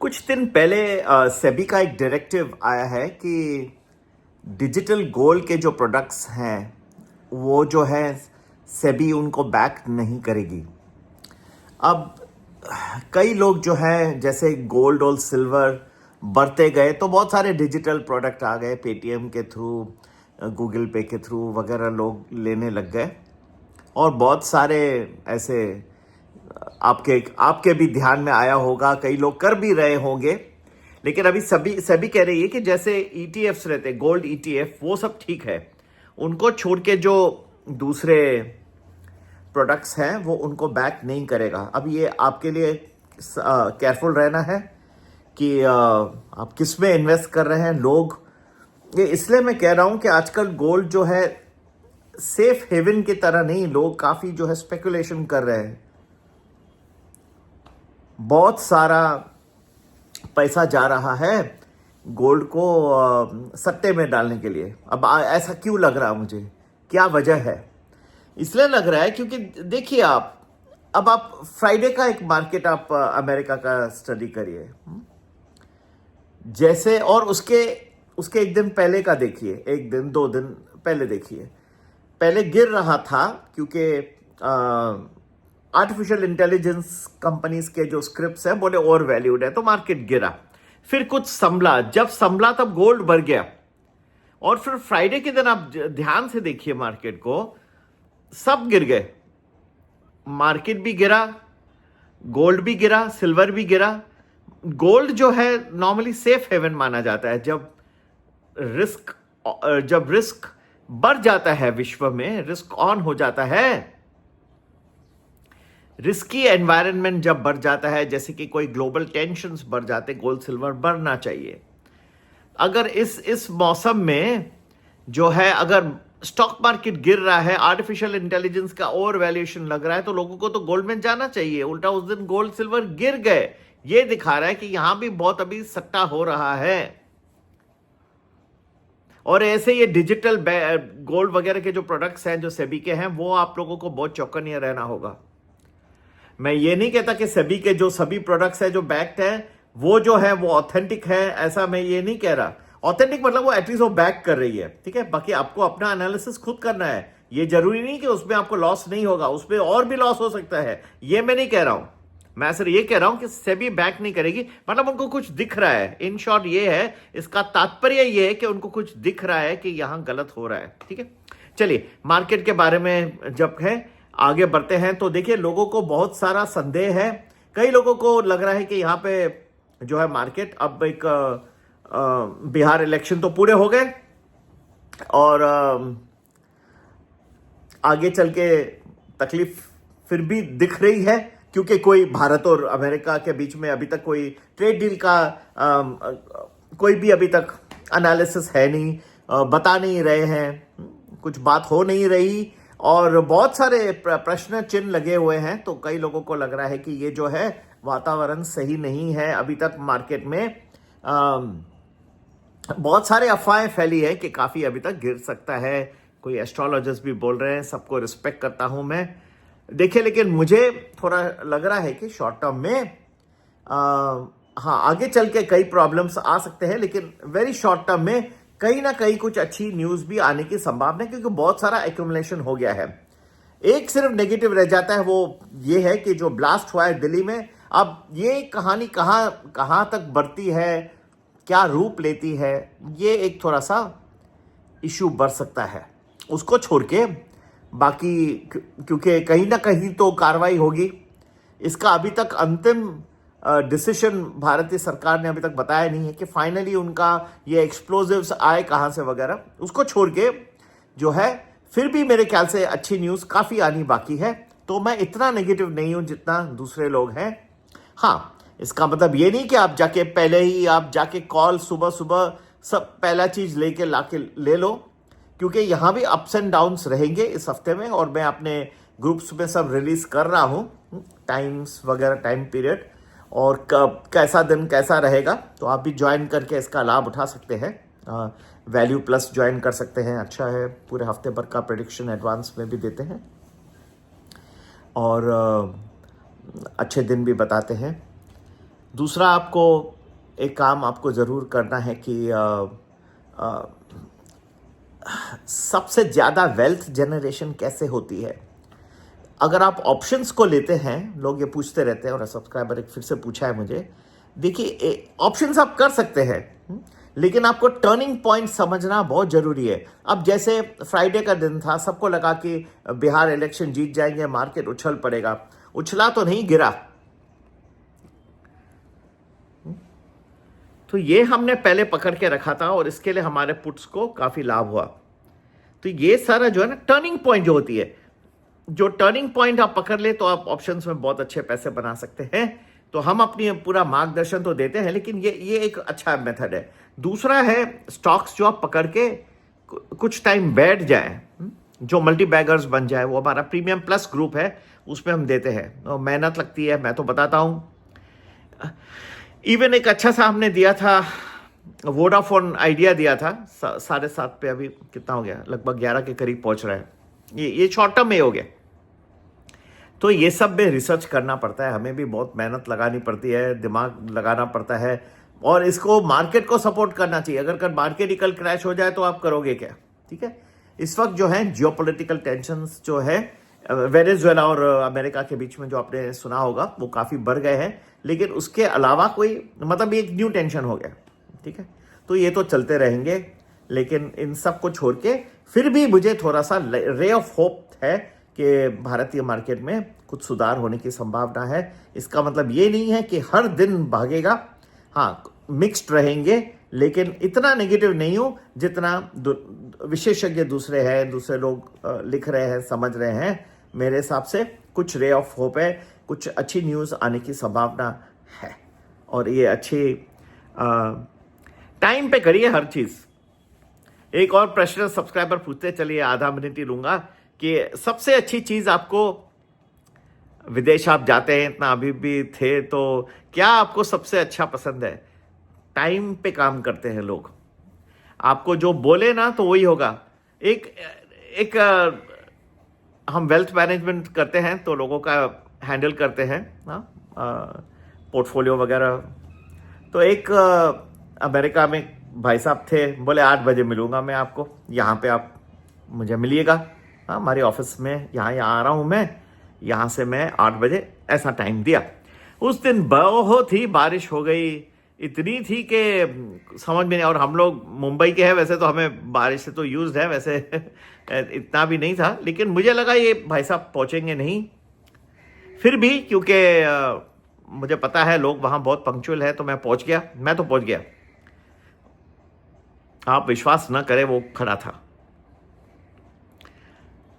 कुछ दिन पहले सेबी का एक डायरेक्टिव आया है कि डिजिटल गोल्ड के जो प्रोडक्ट्स हैं वो जो है सेबी उनको बैक नहीं करेगी। अब कई लोग जो है जैसे गोल्ड और सिल्वर बढ़ते गए तो बहुत सारे डिजिटल प्रोडक्ट आ गए, पेटीएम के थ्रू, गूगल पे के थ्रू वगैरह लोग लेने लग गए। और बहुत सारे ऐसे आपके आपके भी ध्यान में आया होगा, कई लोग कर भी रहे होंगे। लेकिन अभी सभी कह रही है कि जैसे ईटीएफ्स रहते, गोल्ड ईटीएफ, वो सब ठीक है, उनको छोड़ के जो दूसरे प्रोडक्ट्स हैं वो उनको बैक नहीं करेगा। अब ये आपके लिए केयरफुल रहना है कि आप किस में इन्वेस्ट कर रहे हैं लोग। ये इसलिए मैं कह रहा हूं कि आजकल गोल्ड जो है सेफ हेवन की तरह नहीं, लोग काफी जो है स्पेकुलेशन कर रहे हैं। बहुत सारा पैसा जा रहा है गोल्ड को सट्टे में डालने के लिए। अब ऐसा क्यों लग रहा है मुझे, क्या वजह है? इसलिए लग रहा है क्योंकि देखिए अब आप फ्राइडे का एक मार्केट आप अमेरिका का स्टडी करिए जैसे, और उसके एक दिन पहले का देखिए, एक दिन 2 दिन पहले देखिए। पहले गिर रहा था क्योंकि आर्टिफिशियल इंटेलिजेंस कंपनीज के जो स्क्रिप्ट्स हैं बोले ओवर वैल्यूड है, तो मार्केट गिरा। फिर कुछ संभला, जब संभला तब गोल्ड बढ़ गया। और फिर फ्राइडे के दिन आप ध्यान से देखिए मार्केट को, सब गिर गए। मार्केट भी गिरा, गोल्ड भी गिरा, सिल्वर भी गिरा। गोल्ड जो है नॉर्मली सेफ हेवन माना जाता है। जब रिस्क बढ़ जाता है, विश्व में रिस्क ऑन हो जाता है, रिस्की एनवायरनमेंट जब बढ़ जाता है, जैसे कि कोई ग्लोबल टेंशन्स बढ़ जाते, गोल्ड सिल्वर बढ़ना चाहिए। अगर इस मौसम में जो है, अगर स्टॉक मार्केट गिर रहा है, आर्टिफिशियल इंटेलिजेंस का ओवर वैल्यूएशन लग रहा है, तो लोगों को तो गोल्ड में जाना चाहिए। उल्टा उस दिन गोल्ड सिल्वर गिर गए। ये दिखा रहा है कि यहां भी बहुत अभी सट्टा हो रहा है। और ऐसे ये डिजिटल गोल्ड वगैरह के जो प्रोडक्ट्स हैं जो सेबी के हैं, वो आप लोगों को बहुत चौकन्ने रहना होगा। मैं ये नहीं कहता कि सेबी के जो सभी प्रोडक्ट्स हैं जो बैक्ड हैं वो जो है वो ऑथेंटिक है, ऐसा मैं ये नहीं कह रहा। ऑथेंटिक मतलब वो एटलीस्ट वो बैक कर रही है, ठीक है। बाकी आपको अपना एनालिसिस खुद करना है। ये जरूरी नहीं कि उसमें आपको लॉस नहीं होगा, उसमें और भी लॉस हो सकता है, ये मैं नहीं कह रहा हूं। मैं सिर्फ ये कह रहा हूं कि सेबी बैक नहीं करेगी, मतलब उनको कुछ दिख रहा है। इन शॉर्ट ये है, इसका तात्पर्य ये है कि उनको कुछ दिख रहा है कि यहां गलत हो रहा है, ठीक है। चलिए मार्केट के बारे में जब है आगे बढ़ते हैं, तो देखिए लोगों को बहुत सारा संदेह है। कई लोगों को लग रहा है कि यहां पे जो है मार्केट, अब एक बिहार इलेक्शन तो पूरे हो गए और आगे चल के तकलीफ फिर भी दिख रही है, क्योंकि कोई भारत और अमेरिका के बीच में अभी तक कोई ट्रेड डील का कोई भी अभी तक एनालिसिस है नहीं, बता नहीं रहे हैं, कुछ बात हो नहीं रही, और बहुत सारे प्रश्न चिन्ह लगे हुए हैं। तो कई लोगों को लग रहा है कि ये जो है वातावरण सही नहीं है अभी तक मार्केट में। बहुत सारे अफवाहें फैली है कि काफी अभी तक गिर सकता है। कोई एस्ट्रोलॉजर्स भी बोल रहे हैं, सबको रिस्पेक्ट करता हूं मैं, देखिए। लेकिन मुझे थोड़ा लग रहा है कि शॉर्ट टर्म में हाँ आगे चल के कई प्रॉब्लम्स आ सकते हैं, लेकिन वेरी शॉर्ट टर्म में कहीं ना कहीं कुछ अच्छी न्यूज भी आने की संभावना है, क्योंकि बहुत सारा एक्यूमुलेशन हो गया है। एक सिर्फ नेगेटिव रह जाता है, वो ये है कि जो ब्लास्ट हुआ है दिल्ली में, अब ये कहानी कहां तक बढ़ती है, क्या रूप लेती है, ये एक थोड़ा सा इश्यू बढ़ सकता है। उसको छोड़ के बाकी, क्योंकि कहीं ना कहीं तो कार्रवाई होगी। इसका अभी तक अंतिम डिसीजन भारतीय सरकार ने अभी तक बताया नहीं है कि फाइनली उनका ये एक्सप्लोजिव्स आए कहां से वगैरह। उसको छोड़ के जो है फिर भी मेरे ख्याल से अच्छी न्यूज काफी आनी बाकी है। तो मैं इतना नेगेटिव नहीं हूं जितना दूसरे लोग हैं। हाँ, इसका मतलब ये नहीं कि आप जाके पहले ही आप जाके कॉल सुबह सुबह सब पहला चीज लेके लाके ले लो, क्योंकि यहां भी अप्स एंड डाउन्स रहेंगे इस हफ्ते में। और मैं अपने ग्रुप्स में सब रिलीज कर रहा हूं, टाइम्स वगैरह, टाइम पीरियड, और कब कैसा दिन कैसा रहेगा, तो आप भी ज्वाइन करके इसका लाभ उठा सकते हैं। वैल्यू प्लस ज्वाइन कर सकते हैं, अच्छा है। पूरे हफ्ते भर का प्रेडिक्शन एडवांस में भी देते हैं और अच्छे दिन भी बताते हैं। दूसरा, आपको एक काम आपको ज़रूर करना है कि सबसे ज़्यादा वेल्थ जनरेशन कैसे होती है। अगर आप ऑप्शंस को लेते हैं, लोग ये पूछते रहते हैं और सब्सक्राइबर एक फिर से पूछा है मुझे, देखिए ऑप्शंस आप कर सकते हैं, लेकिन आपको टर्निंग पॉइंट समझना बहुत जरूरी है। अब जैसे फ्राइडे का दिन था, सबको लगा कि बिहार इलेक्शन जीत जाएंगे, मार्केट उछल पड़ेगा। उछला तो नहीं, गिरा। तो ये हमने पहले पकड़ के रखा था और इसके लिए हमारे पुट्स को काफी लाभ हुआ। तो ये सारा जो है ना टर्निंग पॉइंट जो होती है, जो टर्निंग पॉइंट आप पकड़ ले तो आप ऑप्शंस में बहुत अच्छे पैसे बना सकते हैं। तो हम अपनी पूरा मार्गदर्शन तो देते हैं, लेकिन ये एक अच्छा मेथड है। दूसरा है स्टॉक्स जो आप पकड़ के कुछ टाइम बैठ जाए, जो मल्टी बैगर्स बन जाए। वो हमारा प्रीमियम प्लस ग्रुप है, उसमें हम देते हैं। और मेहनत लगती है, मैं तो बताता हूं। इवन एक अच्छा सा हमने दिया था, वोडाफोन आइडिया दिया था 7.5 पे, अभी कितना हो गया, लगभग 11 के करीब पहुंच रहा है। ये शॉर्ट टर्म में हो गया। तो ये सब में रिसर्च करना पड़ता है, हमें भी बहुत मेहनत लगानी पड़ती है, दिमाग लगाना पड़ता है, और इसको मार्केट को सपोर्ट करना चाहिए। अगर मार्केट ही कल क्रैश हो जाए तो आप करोगे क्या? ठीक है। इस वक्त जो है जियोपॉलिटिकल टेंशंस जो है वेनेजुएला और अमेरिका के बीच में, जो आपने सुना होगा, वो काफी बढ़ गए हैं। लेकिन उसके अलावा कोई मतलब एक न्यू टेंशन हो गया। ठीक है। तो ये तो चलते रहेंगे, लेकिन इन सब को छोड़ के फिर भी मुझे थोड़ा सा रे ऑफ होप है कि भारतीय मार्केट में कुछ सुधार होने की संभावना है। इसका मतलब ये नहीं है कि हर दिन भागेगा, हाँ मिक्स्ड रहेंगे, लेकिन इतना नेगेटिव नहीं हो जितना विशेषज्ञ दूसरे हैं, दूसरे लोग लिख रहे हैं, समझ रहे हैं। मेरे हिसाब से कुछ रे ऑफ होप है, कुछ अच्छी न्यूज़ आने की संभावना है। और ये अच्छी टाइम पे करिए हर चीज़। एक और प्रश्न सब्सक्राइबर पूछते, चलिए आधा मिनट ही लूंगा, कि सबसे अच्छी चीज़ आपको, विदेश आप जाते हैं इतना, अभी भी थे, तो क्या आपको सबसे अच्छा पसंद है? टाइम पे काम करते हैं लोग, आपको जो बोले ना तो वही होगा। एक हम वेल्थ मैनेजमेंट करते हैं, तो लोगों का हैंडल करते हैं पोर्टफोलियो वगैरह। तो एक अमेरिका में भाई साहब थे, बोले 8 बजे मिलूंगा मैं आपको, यहाँ पे आप मुझे मिलिएगा। हाँ, हमारे ऑफिस में यहाँ आ रहा हूँ मैं, यहाँ से मैं 8 बजे, ऐसा टाइम दिया। उस दिन बहुत ही बारिश हो गई, इतनी थी कि समझ में नहीं। और हम लोग मुंबई के हैं, वैसे तो हमें बारिश से तो यूज्ड है, वैसे इतना भी नहीं था, लेकिन मुझे लगा ये भाई साहब पहुंचेंगे नहीं। फिर भी क्योंकि मुझे पता है लोग वहां बहुत पंक्चुअल है, तो मैं पहुंच गया। मैं तो पहुंच गया, आप विश्वास न करें, वो खड़ा था।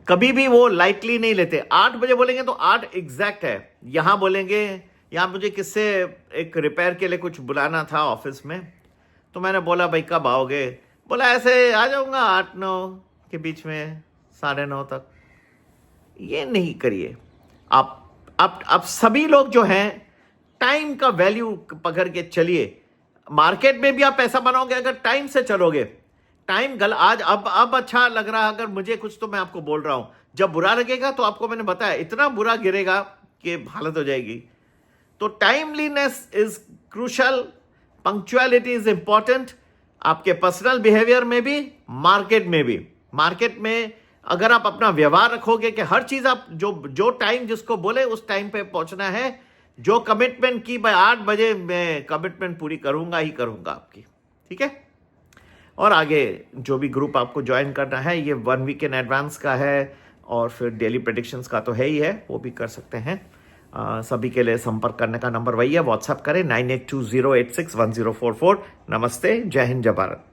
कभी भी वो लाइटली नहीं लेते। 8 बजे बोलेंगे तो 8 एग्जैक्ट है। यहां बोलेंगे, यहाँ मुझे किससे एक रिपेयर के लिए कुछ बुलाना था ऑफिस में, तो मैंने बोला भाई कब आओगे? बोला ऐसे आ जाऊंगा 8-9 के बीच में, 9:30 तक। ये नहीं करिए आप सभी लोग जो हैं, टाइम का वैल्यू पकड़ के चलिए। मार्केट में भी आप पैसा बनाओगे अगर टाइम से चलोगे। टाइम आज अब अच्छा लग रहा है अगर मुझे कुछ, तो मैं आपको बोल रहा हूं, जब बुरा लगेगा तो आपको मैंने बताया इतना बुरा गिरेगा कि हालत हो जाएगी। तो timeliness is crucial, punctuality is important, आपके पर्सनल बिहेवियर में भी, मार्केट में भी। मार्केट में अगर आप अपना व्यवहार रखोगे कि हर चीज आप जो टाइम जिसको बोले उस टाइम पे पहुंचना है, जो कमिटमेंट की भाई 8 बजे मैं कमिटमेंट पूरी करूंगा ही करूंगा आपकी। ठीक है। और आगे जो भी ग्रुप आपको ज्वाइन करना है, ये 1 वीक इन एडवांस का है, और फिर डेली प्रेडिक्शंस का तो है ही है, वो भी कर सकते हैं। सभी के लिए संपर्क करने का नंबर वही है, व्हाट्सएप करें 9820861044। नमस्ते, जय हिंद, जय भारत।